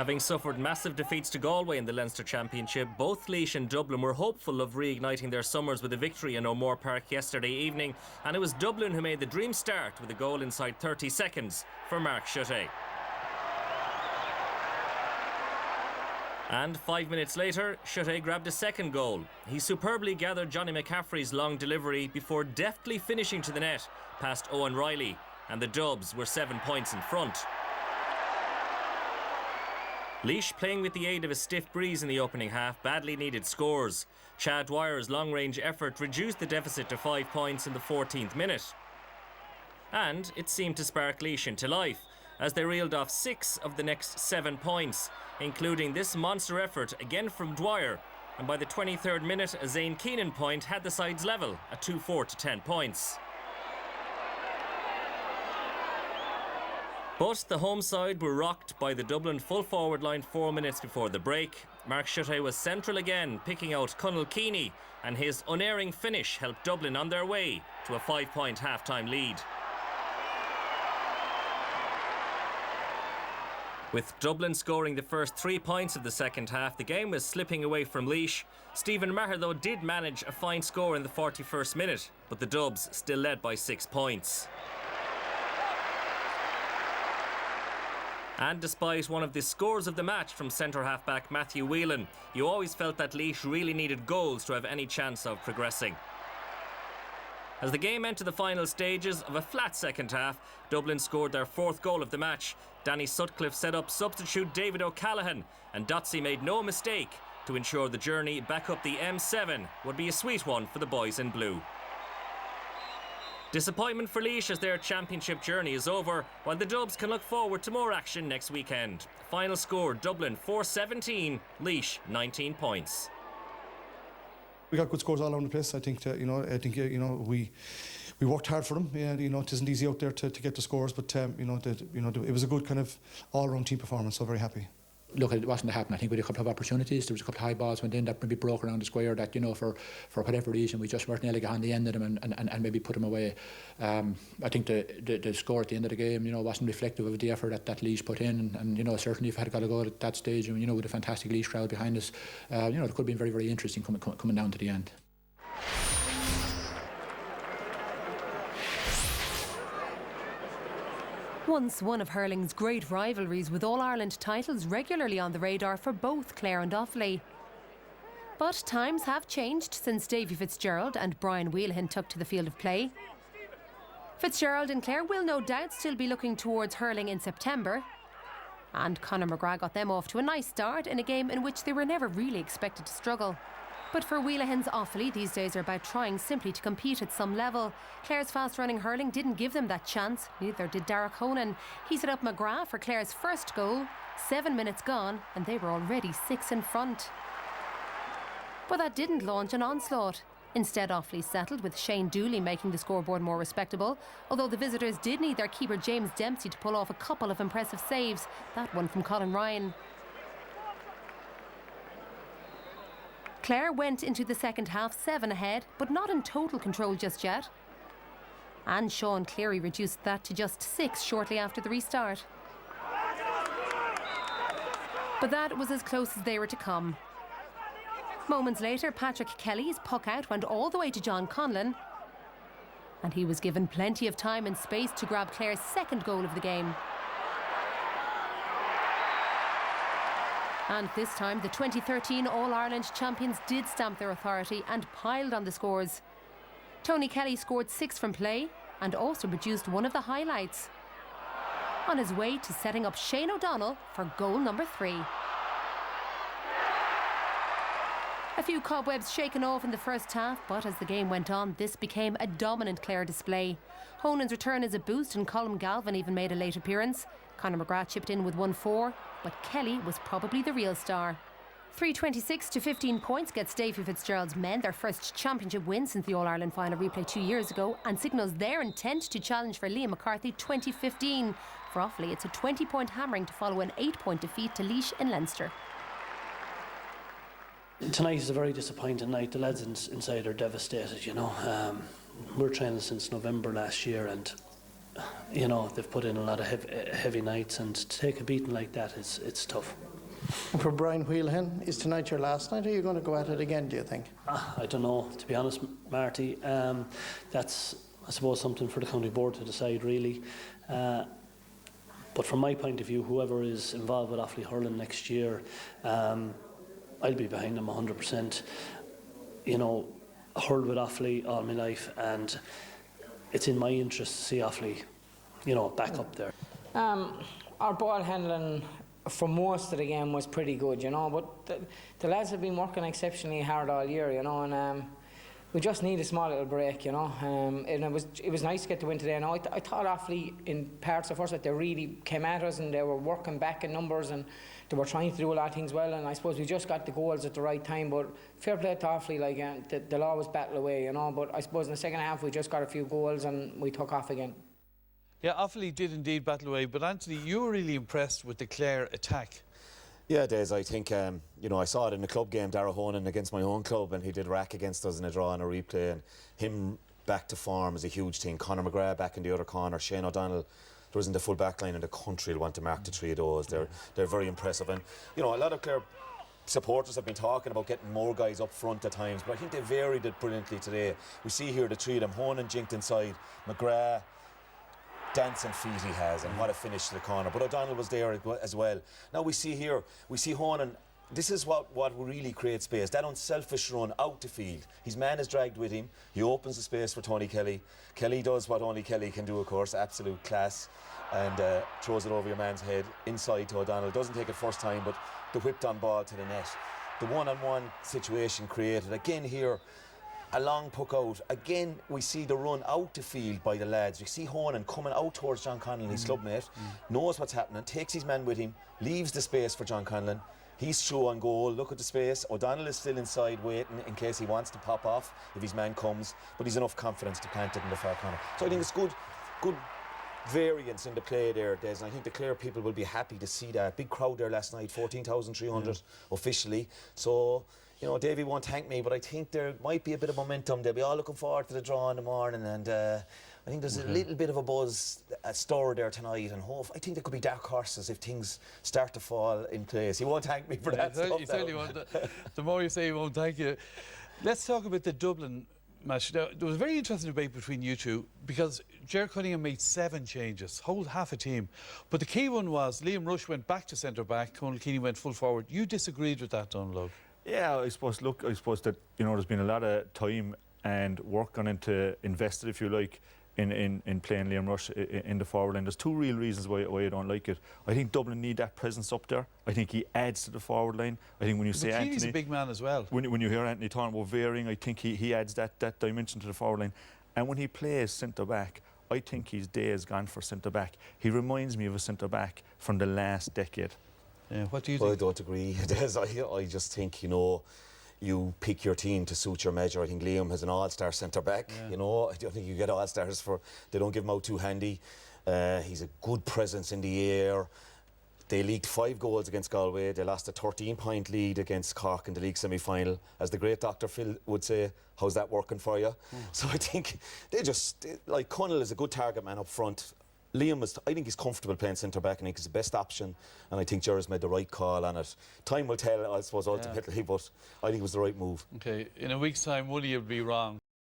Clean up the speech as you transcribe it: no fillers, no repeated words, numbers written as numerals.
Having suffered massive defeats to Galway in the Leinster Championship, both Laois and Dublin were hopeful of reigniting their summers with a victory in O'Moore Park yesterday evening, and it was Dublin who made the dream start with a goal inside 30 seconds for Mark Schutte. And 5 minutes later, Schutte grabbed a second goal. He superbly gathered Johnny McCaffrey's long delivery before deftly finishing to the net past Owen Riley, and the Dubs were 7 points in front. Laois, playing with the aid of a stiff breeze in the opening half, badly needed scores. Chad Dwyer's long-range effort reduced the deficit to 5 points in the 14th minute. And it seemed to spark Laois into life, as they reeled off 6 of the next 7 points, including this monster effort again from Dwyer. And by the 23rd minute, a Zane Keenan point had the sides level at 2-4 to 10 points. But the home side were rocked by the Dublin full forward line 4 minutes before the break. Mark Schutte was central again, picking out Conal Keeney, and his unerring finish helped Dublin on their way to a 5-point half-time lead. With Dublin scoring the first 3 points of the second half, the game was slipping away from Laois. Stephen Maher, though, did manage a fine score in the 41st minute, but the Dubs still led by 6 points. And despite one of the scores of the match from centre half-back Matthew Whelan, you always felt that Laois really needed goals to have any chance of progressing. As the game entered the final stages of a flat second half, Dublin scored their 4th goal of the match. Danny Sutcliffe set up substitute David O'Callaghan, and Dotsey made no mistake to ensure the journey back up the M7 would be a sweet one for the boys in blue. Disappointment for Laois as their championship journey is over, while the Dubs can look forward to more action next weekend. Final score, Dublin 4-17, Laois 19 points. We got good scores all around the place. I think we worked hard for them. Yeah, it isn't easy out there to get the scores, but it was a good kind of all-round team performance. So very happy. Look, it wasn't to happen. I think we had a couple of opportunities. There was a couple of high balls went in that maybe broke around the square that, for whatever reason, we just weren't able to get on the end of them and maybe put them away. I think the score at the end of the game, wasn't reflective of the effort that Laois put in. And certainly if I had got a goal at that stage, with a fantastic Laois crowd behind us, it could have been very, very interesting coming down to the end. Once one of hurling's great rivalries, with All-Ireland titles regularly on the radar for both Clare and Offaly. But times have changed since Davy Fitzgerald and Brian Whelan took to the field of play. Fitzgerald and Clare will no doubt still be looking towards hurling in September. And Conor McGrath got them off to a nice start in a game in which they were never really expected to struggle. But for Whelan's Offaly, these days are about trying simply to compete at some level. Clare's fast-running hurling didn't give them that chance, neither did Darragh Honan. He set up McGrath for Clare's first goal, 7 minutes gone, and they were already 6 in front. But that didn't launch an onslaught. Instead, Offaly settled, with Shane Dooley making the scoreboard more respectable, although the visitors did need their keeper James Dempsey to pull off a couple of impressive saves, that one from Colin Ryan. Clare went into the second half 7 ahead, but not in total control just yet. And Sean Cleary reduced that to just 6 shortly after the restart. But that was as close as they were to come. Moments later, Patrick Kelly's puck out went all the way to John Conlon, and he was given plenty of time and space to grab Clare's second goal of the game. And this time, the 2013 All-Ireland champions did stamp their authority and piled on the scores. Tony Kelly scored 6 from play and also produced one of the highlights, on his way to setting up Shane O'Donnell for goal number 3. A few cobwebs shaken off in the first half, but as the game went on, this became a dominant Clare display. Honan's return is a boost, and Colm Galvin even made a late appearance. Conor McGrath chipped in with 1-4, but Kelly was probably the real star. 326 to 15 points gets Davy Fitzgerald's men their first championship win since the All-Ireland final replay 2 years ago, and signals their intent to challenge for Liam McCarthy 2015. For Offaly, it's a 20-point hammering to follow an 8-point defeat to Laois in Leinster. Tonight is a very disappointing night. The lads inside are devastated, We're training since November last year, and they've put in a lot of heavy nights, and to take a beating like that, it's tough. For Brian Wheelhen, is tonight your last night, or are you going to go at it again, do you think? I don't know, to be honest, Marty. That's, I suppose, something for the county board to decide, really. But from my point of view, whoever is involved with Offaly Hurling next year, I'll be behind them 100%. You know, I hurled with Offaly all my life, and it's in my interest to see Offaly, you know, back up there. Our ball handling for most of the game was pretty good, you know, but the lads have been working exceptionally hard all year, you know, and we just need a small little break, you know, and it was nice to get the win today. Now, I thought Offaly in parts of first that they really came at us and they were working back in numbers and they were trying to do a lot of things well, and I suppose we just got the goals at the right time. But fair play to Offaly, like they'll always battle away, you know, but I suppose in the second half we just got a few goals and we took off again. Yeah, Offaly did indeed battle away, but Anthony, you were really impressed with the Clare attack. Yeah, Des, I think, you know, I saw it in the club game, Darragh Honan against my own club, and he did rack against us in a draw and a replay, and him back to form is a huge thing. Conor McGrath back in the other corner, Shane O'Donnell, there isn't a full back line in the country who want to mark the three of those. They're very impressive, and, you know, a lot of Clare supporters have been talking about getting more guys up front at times, but I think they varied it brilliantly today. We see here the three of them, Honan jinked inside, McGrath, dancing feet he has, and what a finish to the corner. But O'Donnell was there as well. Now we see here, we see Honan. This is what really creates space. That unselfish run out the field. His man is dragged with him. He opens the space for Tony Kelly. Kelly does what only Kelly can do, of course, absolute class, and throws it over your man's head inside to O'Donnell. Doesn't take it first time, but the whipped on ball to the net. The one-on-one situation created again here. A long puck out. Again, we see the run out the field by the lads. We see Honan coming out towards John Conlon, his clubmate, knows what's happening, takes his man with him, leaves the space for John Conlon. He's through on goal, look at the space. O'Donnell is still inside waiting in case he wants to pop off if his man comes, but he's enough confidence to plant it in the far corner. So I think it's good variance in the play there, Des, and I think the Clare people will be happy to see that. Big crowd there last night, 14,300 officially. So, you know, Davey won't thank me, but I think there might be a bit of momentum. They'll be all looking forward to the draw in the morning, and I think there's a little bit of a buzz stirred there tonight, and I think there could be dark horses if things start to fall in place. He won't thank me for that stuff. You certainly won't. The more you say, he won't thank you. Let's talk about the Dublin match. Now, there was a very interesting debate between you two because Ger Cunningham made 7 changes, whole half a team. But the key one was Liam Rush went back to centre-back, Conal Keaney went full forward. You disagreed with that, Donald? Yeah, I suppose that, you know, there's been a lot of time and work gone into invested, if you like, in playing Liam Rush in the forward line. There's 2 real reasons why I don't like it. I think Dublin need that presence up there. I think he adds to the forward line. I think when you say Anthony, he's a big man as well. When you hear Anthony talking about varying, I think he adds that dimension to the forward line. And when he plays centre back, I think his day is gone for centre back. He reminds me of a centre back from the last decade. Yeah, what do you think? I don't agree. I just think, you know, you pick your team to suit your measure. I think Liam has an all-star centre-back. Yeah. You know, I don't think you get all-stars for... They don't give him out too handy. He's a good presence in the air. They leaked 5 goals against Galway. They lost a 13-point lead against Cork in the league semi-final. As the great Dr. Phil would say, how's that working for you? So I think like Conal is a good target man up front. Liam I think he's comfortable playing centre-back, and I think he's the best option, and I think Gerard's made the right call on it. Time will tell, I suppose, ultimately, but I think it was the right move. Okay, in a week's time, one of you will be wrong.